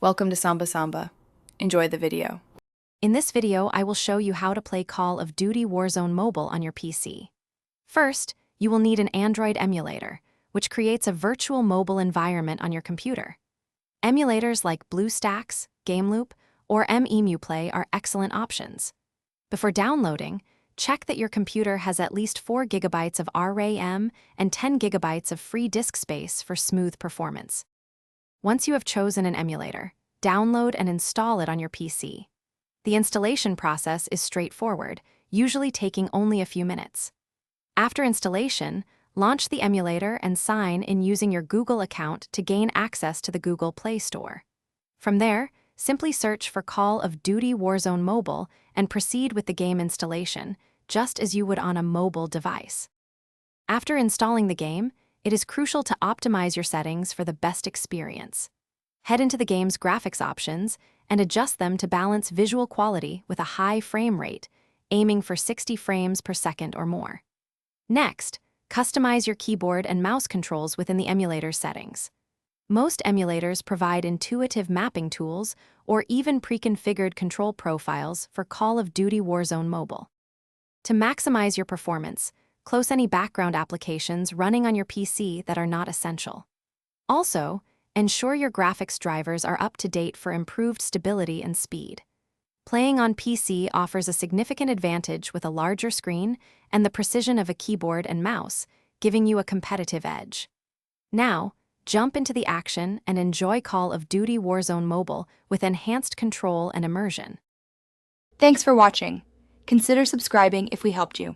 Welcome to Samba Samba. Enjoy the video. In this video, I will show you how to play Call of Duty Warzone Mobile on your PC. First, you will need an Android emulator, which creates a virtual mobile environment on your computer. Emulators like BlueStacks, GameLoop, or MEmuPlay are excellent options. Before downloading, check that your computer has at least 4 GB of RAM and 10 GB of free disk space for smooth performance. Once you have chosen an emulator, download and install it on your PC. The installation process is straightforward, usually taking only a few minutes. After installation, launch the emulator and sign in using your Google account to gain access to the Google Play Store. From there, simply search for Call of Duty Warzone Mobile and proceed with the game installation, just as you would on a mobile device. After installing the game, it is crucial to optimize your settings for the best experience. Head into the game's graphics options and adjust them to balance visual quality with a high frame rate, aiming for 60 frames per second or more. Next, customize your keyboard and mouse controls within the emulator's settings. Most emulators provide intuitive mapping tools or even pre-configured control profiles for Call of Duty Warzone Mobile. To maximize your performance, close any background applications running on your PC that are not essential. Also, ensure your graphics drivers are up to date for improved stability and speed. Playing on PC offers a significant advantage with a larger screen and the precision of a keyboard and mouse, giving you a competitive edge. Now, jump into the action and enjoy Call of Duty Warzone Mobile with enhanced control and immersion. Thanks for watching. Consider subscribing if we helped you.